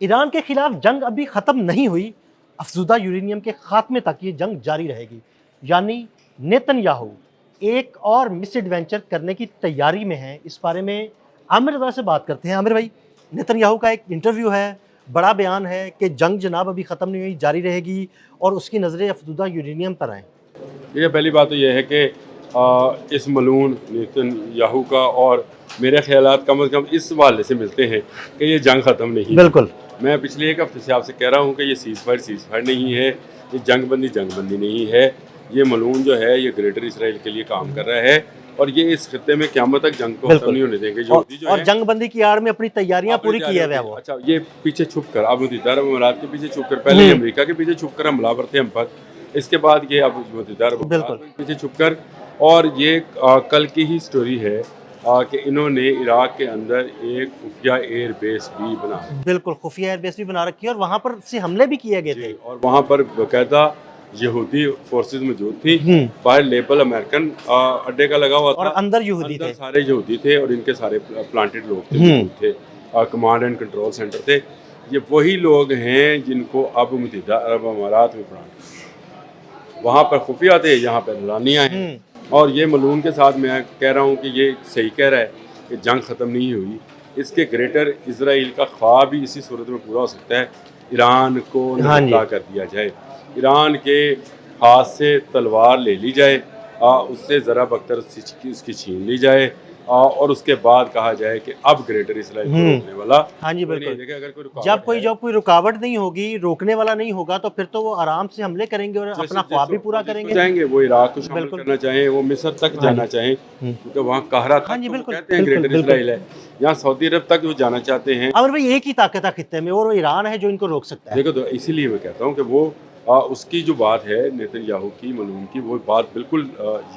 Iran के खिलाफ जंग अभी ख़त्म नहीं हुई, अफज़ूदा यूरेनियम के ख़ात्मे तक ये जंग जारी रहेगी। यानी नेतन्याहू एक और मिस एडवेंचर करने की तैयारी में है। इस बारे में आमिर रज़ा से बात करते हैं। आमिर भाई, नेतन्याहू का एक इंटरव्यू है, बड़ा बयान है कि जंग जनाब अभी ख़त्म नहीं हुई, जारी रहेगी और उसकी नज़रें अफज़ूदा यूरेनियम पर हैं। ये पहली बात तो ये है कि इस मलून नेतन्याहू का और मेरे ख्यालात कम से कम इस हवाले से मिलते हैं कि ये जंग ख़त्म नहीं। बिल्कुल, मैं पिछले एक हफ्ते से आपसे कह रहा हूँ कि ये सीज़ फायर नहीं है, ये जंग बंदी नहीं है। ये मलून जो है ये ग्रेटर इसराइल के लिए काम कर रहा है और ये इस खत्ते में क़यामत तक जंग को ख़त्म नहीं होने देंगे। और जंग बंदी की आड़ में अपनी तैयारियां पूरी की है वो। अच्छा, ये पीछे छुप कर अब मुत्तहिदा अरब अमीरात के पीछे छुप कर, पहले ही अमेरिका के पीछे छुप कर हमलावर थे हम पर, इसके बाद ये अब मुत्तहिदा अरब अमीरात के पीछे छुप कर, और ये कल की ही स्टोरी है कि इन्होंने इराक के अंदर एक खुफिया एयर बेस भी बना रखी। बिल्कुल, खुफिया एयर बेस भी बना रखी है और वहाँ पर से हमले भी किए गए थे और वहाँ पर बाकायदा यहूदी फोर्सेस मौजूद थी। बाहर लेबल अमेरिकन अड्डे का लगा हुआ था और अंदर यहूदी थे, सारे यहूदी थे और इनके सारे प्लांटेड लोग थे, कमांड एंड कंट्रोल सेंटर थे। ये वही लोग हैं जिनको अब मुत्तहिदा अरब अमीरात में प्लांट, वहाँ पर खुफिया थे, यहाँ पर लानियाँ हैं। और ये मलून के साथ मैं कह रहा हूँ कि ये सही कह रहा है कि जंग ख़त्म नहीं हुई। इसके ग्रेटर इसराइल का ख्वाब भी इसी सूरत में पूरा हो सकता है, ईरान को नबूदा कर दिया जाए, ईरान के हाथ से तलवार ले ली जाए, उससे ज़रा बख्तर उसकी छीन ली जाए और उसके बाद कहा जाए कि अब ग्रेटर इसराइल को रोकने वाला। हाँ जी बिल्कुल, जब कोई रुकावट नहीं होगी, रोकने वाला नहीं होगा, तो फिर तो वो आराम से हमले करेंगे और अपना ख्वाब भी पूरा करेंगे। चाहेंगे वो इराक को शामिल करना चाहें, वो मिस्र तक जाना चाहें, क्योंकि वहाँ कहरा तक तो कहते हैं ग्रेटर इसराइल है, यहाँ सऊदी अरब तक वो जाना चाहते हैं। और भाई एक ही ताकत है खित्ते में और वो ईरान है जो इनको रोक सकता है। देखो, तो इसीलिए मैं कहता हूँ कि वो उसकी जो बात है नेतन्याहू की, मलून की, वो बात बिल्कुल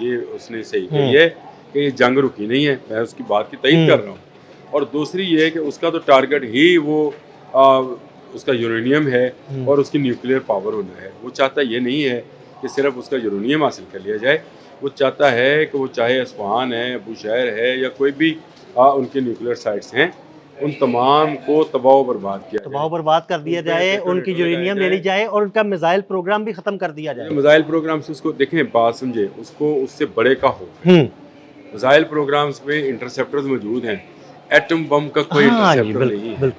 ये उसने सही कही है कि ये जंग रुकी नहीं है, मैं उसकी बात की तईद कर रहा हूँ। और दूसरी ये है कि उसका तो टारगेट ही वो उसका यूरेनियम है और उसकी न्यूक्लियर पावर होना है। वो चाहता ये नहीं है कि सिर्फ उसका यूरेनियम हासिल कर लिया जाए, वो चाहता है कि वो चाहे अस्फहान है, बुशहर है या कोई भी उनके न्यूक्लियर साइट्स हैं, उन तमाम को तबाह बर्बाद कर दिया जाए, उनकी यूरेनियम ले ली जाए और उनका मिसाइल प्रोग्राम भी खत्म कर दिया जाए। मिसाइल प्रोग्राम से उसको देखें, बात समझे, उसको उससे बड़े का खौफ है। मिसाइल प्रोग्राम्स में इंटरसेप्टर्स मौजूद हैं, एटम बम का कोई इंटरसेप्टर नहीं है।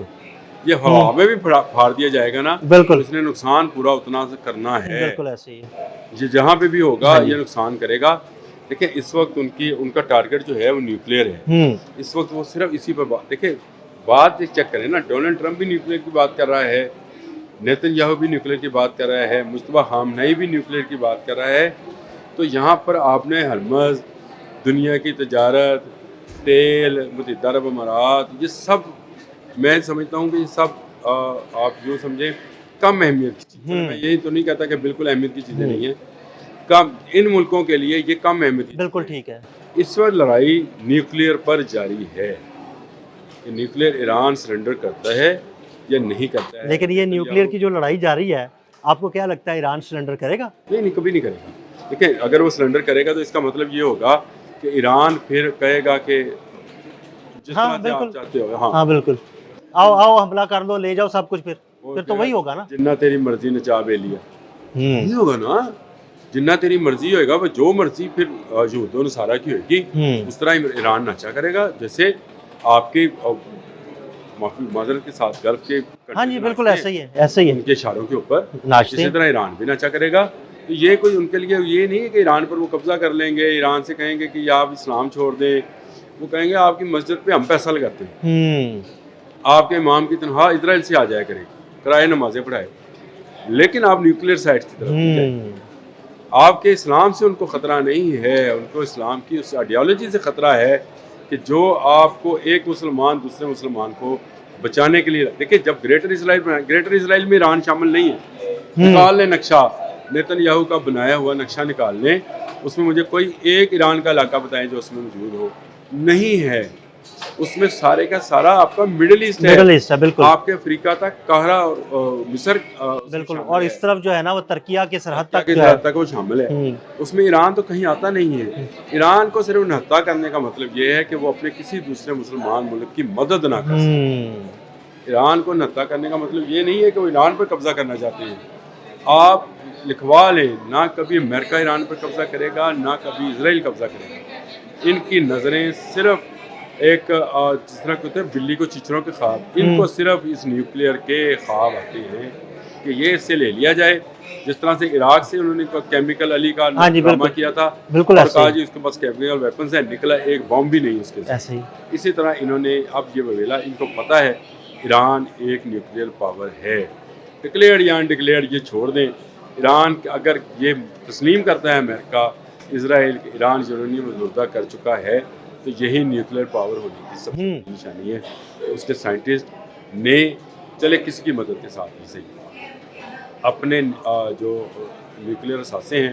ये हवा में भी फाड़ दिया जाएगा ना, बिल्कुल, इसने नुकसान पूरा उतना से करना है। बिल्कुल ऐसे ही ये जहाँ पे भी होगा ये नुकसान करेगा। देखिए, इस वक्त उनका टारगेट जो है वो न्यूक्लियर है। इस वक्त वो सिर्फ इसी पर देखिए, बात चेक करें ना, डोनाल्ड ट्रंप भी न्यूक्लियर की बात कर रहा है, नेतन्याहू भी न्यूक्लियर की बात कर रहा है, मुस्तफा खामनेई भी न्यूक्लियर की बात कर रहा है। तो यहाँ पर आपने हरमज़, दुनिया की तजारत, तेल, मुत्तहिदा अरब अमीरात, ये सब मैं समझता हूँ कि ये सब आप जो समझें कम अहमियत की चीज़ें। मैं यही तो नहीं कहता कि बिल्कुल अहमियत की चीज़ें नहीं हैं, कम, इन मुल्कों के लिए ये कम अहमियत की। बिल्कुल ठीक है। इस वक्त लड़ाई न्यूक्लियर पर जारी है, न्यूक्लियर ईरान सरेंडर करता है या नहीं करता है। लेकिन ये न्यूक्लियर की जो लड़ाई जारी है, आपको क्या लगता है ईरान सरेंडर करेगा? नहीं, कभी नहीं करेगा। देखिए, अगर वो सरेंडर करेगा तो इसका मतलब ये होगा कि ईरान फिर कहेगा कि जिस तरह से आप चाहते हो। हाँ बिल्कुल, आओ हमला कर लो, ले जाओ सब कुछ, फिर तो वही होगा ना, जिन्ना तेरी मर्जी नचा बेलिया, नहीं होगा ना, जिन्ना तेरी मर्जी होएगा, वो जो मर्जी फिर यहूद व नसारा की होगी, उस तरह ईरान नाचा करेगा। जैसे आपके माजरत के साथ गल्फ के, हाँ जी बिल्कुल ऐसे ही है, उनके इशारों के ऊपर इसी तरह ईरान भी नाचा करेगा। तो ये कोई उनके लिए ये नहीं है कि ईरान पर वो कब्जा कर लेंगे, ईरान से कहेंगे कि आप इस्लाम छोड़ दें, वो कहेंगे आपकी मस्जिद पे हम पैसा लगाते हैं, आपके इमाम की तनख्वाह इजराइल से आ जाया करे, कराए नमाजें पढ़ाए, लेकिन आप न्यूक्लियर साइट की तरफ आपके इस्लाम से उनको ख़तरा नहीं है, उनको इस्लाम की उस आइडियोलॉजी से ख़तरा है कि जो आपको एक मुसलमान दूसरे मुसलमान को बचाने के लिए। देखिए, जब ग्रेटर इसराइल में ईरान शामिल नहीं है, निकाल लें नक्शा, नेतन्याहू का बनाया हुआ नक्शा निकाल लें, उसमें मुझे कोई एक ईरान का इलाका बताएं जो उसमें मौजूद हो, नहीं है। उसमें सारे का सारा आपका मिडिल ईस्ट है, बिल्कुल, आपके अफ्रीका तक, कहरा और मिस्र, बिल्कुल, और इस तरफ जो है ना वो तुर्किया के सरहद तक वो शामिल है। उसमें ईरान तो कहीं आता नहीं है। ईरान को सिर्फ नहत्ता करने का मतलब ये है कि वो अपने किसी दूसरे मुसलमान मुल्क की मदद ना कर सके। ایران کو نہتا کرنے کا مطلب یہ نہیں ہے کہ وہ ایران پر قبضہ کرنا چاہتے ہیں. آپ لکھوا لیں، نہ کبھی امریکہ ایران پر قبضہ کرے گا، نہ کبھی اسرائیل قبضہ کرے گا. ان کی نظریں صرف ایک جس طرح کہتے ہیں بلی کو چچڑوں کے خواب، ان کو صرف اس نیوکلیئر کے خواب آتے ہیں کہ یہ اس سے لے لیا جائے. جس طرح سے عراق سے انہوں نے کیمیکل علی کا ڈرامہ کیا تھا اور کہا جی اس کے پاس کیمیکل ویپنز ہیں، نکلا ایک بم بھی نہیں اس کے ساتھ. اسی طرح انہوں نے اب یہ وویلا، ان کو پتہ ہے ایران ایک نیوکلیئر پاور ہے. ڈکلیئرڈ یا ان ڈکلیئرڈ یہ چھوڑ دیں. ایران اگر یہ تسلیم کرتا ہے امریکہ اسرائیل کہ ایران یورینیم افزودہ کر چکا ہے تو یہی نیوکلیئر پاور ہونے کی سب سے بڑی نشانی ہے. اس کے سائنٹسٹ نے چلے کسی کی مدد کے ساتھ ہی صحیح اپنے جو نیوکلیئر اثاثے ہیں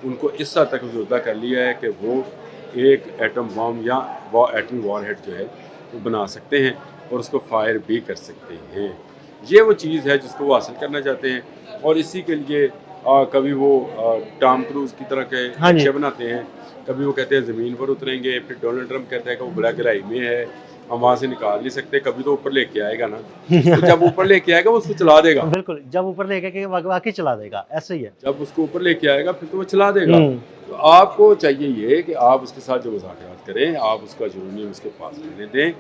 ان کو اس حد تک افزودہ کر لیا ہے کہ وہ ایک ایٹم بم یا وہ ایٹمی وار ہیڈ جو ہے وہ بنا سکتے ہیں اور اس کو فائر بھی کر سکتے ہیں. یہ وہ چیز ہے جس کو وہ حاصل کرنا چاہتے ہیں اور اسی کے لیے کبھی وہ ٹام کروز کی طرح کے نقشے بناتے ہیں، کبھی وہ کہتے ہیں زمین پر اتریں گے، پھر ڈونلڈ ٹرمپ کہتا ہے کہ وہ بڑا گہرائی میں ہے ہم وہاں سے نکال نہیں سکتے. کبھی تو اوپر لے کے آئے گا نا، تو جب اوپر لے کے آئے گا وہ اس کو چلا دے گا. بالکل، جب اوپر لے کے واقعی چلا دے گا، ایسے ہی ہے. جب اس کو اوپر لے کے آئے گا پھر تو وہ چلا دے گا. تو آپ کو چاہیے یہ کہ آپ اس کے ساتھ جو مذاکرات کریں، آپ اس کا یورینیم اس کے پاس رہنے دیں،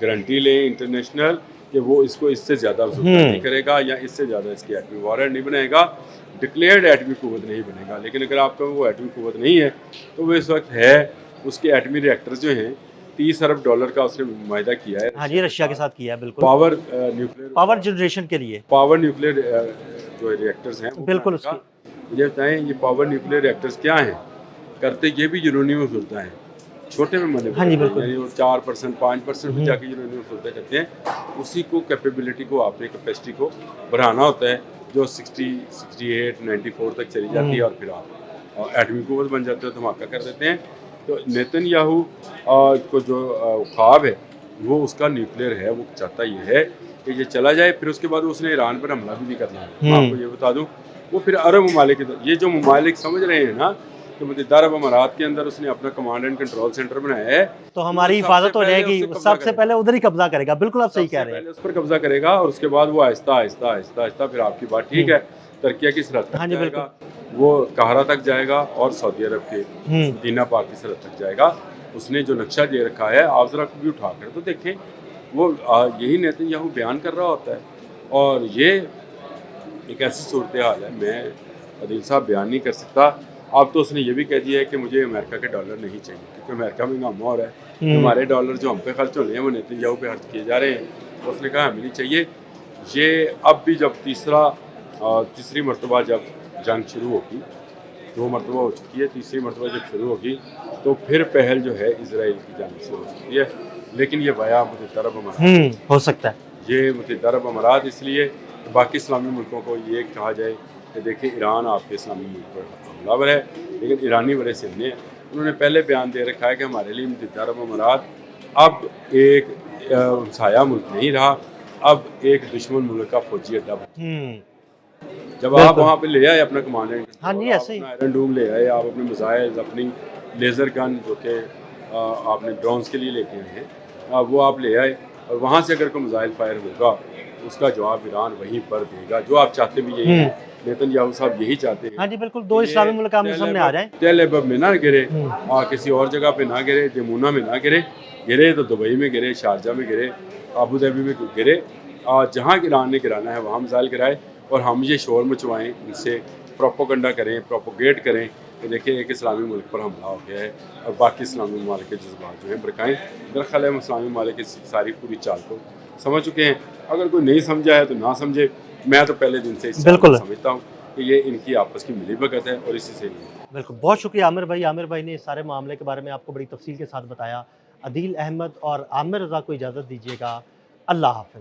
گارنٹی لیں انٹرنیشنل کہ وہ اس کو اس سے زیادہ افزودہ نہیں کرے گا یا اس سے زیادہ اس کی ایٹمی وارہیڈ نہیں بنائے گا، ڈکلیئرڈ ایٹمی قوت نہیں بنے گا. لیکن اگر آپ کا وہ ایٹمی قوت نہیں ہے تو وہ اس وقت ہے اس کے ایٹمی ریئیکٹرز جو ہیں $30 ارب کا اس نے معاہدہ کیا ہے. ہاں جی، رشیا کے ساتھ کیا ہے. بالکل، پاور نیوکلیئر پاور جنریشن کے لیے پاور نیوکلیئر جو ریئیکٹرز ہیں بالکل. اس مجھے بتائیں یہ پاور نیوکلیئر ریئیکٹرز کیا ہیں؟ کرتے یہ بھی یورینیم افزودہ ہیں، چھوٹے میں مانے یعنی 4% 5% بھی جا کے یورینیم افزودہ کرتے ہیں. اسی کو کیپیبلٹی کو آپ نے کیپیسٹی کو بڑھانا ہوتا ہے جو 60 68 94 تک چلی جاتی ہے اور پھر آپ ایٹمی قوت بن جاتے ہیں، دھماکہ کر دیتے ہیں. تو نیتن یاہو کو جو خواب ہے وہ اس کا نیوکلیئر ہے، وہ چاہتا یہ ہے کہ یہ چلا جائے. پھر اس کے بعد اس نے ایران پر حملہ بھی نہیں کرنا ہے. میں آپ کو یہ بتا دوں وہ پھر عرب ممالک یہ جو ممالک سمجھ رہے ہیں نا کہ متحدہ عرب امارات کے اندر اس نے اپنا کمانڈ اینڈ کنٹرول سینٹر بنایا ہے تو ہماری حفاظت ہو جائے گی، سب سے پہلے ادھر ہی قبضہ کرے گا. بالکل آپ صحیح کہہ رہے ہیں. اس پر قبضہ کرے گا اور اس کے بعد وہ آہستہ آہستہ آہستہ آہستہ پھر آپ کی بات ٹھیک ہے ترکیہ کی سرحد تک جائے گا، وہ قاہرہ تک جائے گا اور سعودی عرب کے مدینہ پاک کی سرحد تک جائے گا. اس نے جو نقشہ دے رکھا ہے آپ ذرا بھی اٹھا کر تو دیکھیں، وہ یہی نیتن یاہو بیان کر رہا ہوتا ہے. اور یہ ایک ایسی صورتحال ہے میں عدیل صاحب بیان نہیں کر سکتا. اب تو اس نے یہ بھی کہہ دیا ہے کہ مجھے امریکہ کے ڈالر نہیں چاہیے کیونکہ امریکہ میں ہم اور ہے، ہمارے ڈالر جو ہم پہ خرچ ہونے ہیں وہ نیتن یاہو پہ خرچ کیے جا رہے ہیں. اس نے کہا ہمیں نہیں چاہیے. یہ اب بھی جب تیسری مرتبہ جب جنگ شروع ہوگی، 2 مرتبہ ہو چکی ہے، تیسری مرتبہ جب شروع ہوگی تو پھر پہل جو ہے اسرائیل کی جانب سے ہو سکتی ہے. لیکن یہ ویا متحدہ عرب امارات ہو سکتا ہے. یہ متحدہ عرب امارات اس لیے باقی اسلامی ملکوں کو یہ کہا جائے کہ دیکھیں ایران آپ کے اسلامی ملک پر حملہ آور ہے لیکن ایرانی بڑے سلنے ہیں. انہوں نے پہلے بیان دے رکھا ہے کہ ہمارے لیے متحدہ عرب امارات اب ایک ہمسایہ ملک نہیں رہا، اب ایک دشمن ملک کا فوجی اڈہ بن. جب آپ وہاں پہ لے آئے اپنا کمانڈنٹ، اپنا آئرن ڈوم لے آئے، آپ اپنے میزائل، اپنی لیزر گن جو کہ آپ نے ڈرونز کے لیے لے کے آئے ہیں وہ آپ لے آئے اور وہاں سے اگر کوئی میزائل فائر ہوگا اس کا جواب ایران وہیں پر دے گا. جو آپ چاہتے بھی یہی ہیں، نیتن یاہو صاحب یہی چاہتے ہیں. ہاں جی بالکل، 2 اسلامی ملک آمنے سامنے آ جائیں. تیل ایبب میں نہ گرے، کسی اور جگہ پہ نہ گرے، جمونہ میں نہ گرے تو دبئی میں گرے، شارجہ میں گرے، ابو ظہبی میں گرے. جہاں ایران نے گرانا ہے وہاں میزائل گرائے اور ہم یہ شور مچوائیں، ان سے پروپوگنڈا کریں، پروپوگیٹ کریں کہ دیکھیں ایک اسلامی ملک پر حملہ ہو گیا ہے اور باقی اسلامی ممالک کے جذبات جو ہیں بھڑکائیں. میرا خیال ہے اسلامی ممالک کی ساری پوری چال کو سمجھ چکے ہیں. اگر کوئی نہیں سمجھا ہے تو نہ سمجھے. میں تو پہلے دن سے اس چال سمجھتا ہوں کہ یہ ان کی آپس کی ملی بھگت ہے اور اسی سے نہیں. بالکل، بہت شکریہ عامر بھائی. عامر بھائی نے اس سارے معاملے کے بارے میں آپ کو بڑی تفصیل کے ساتھ بتایا. عدیل احمد اور عامر رضا کو اجازت دیجیے گا. اللہ حافظ.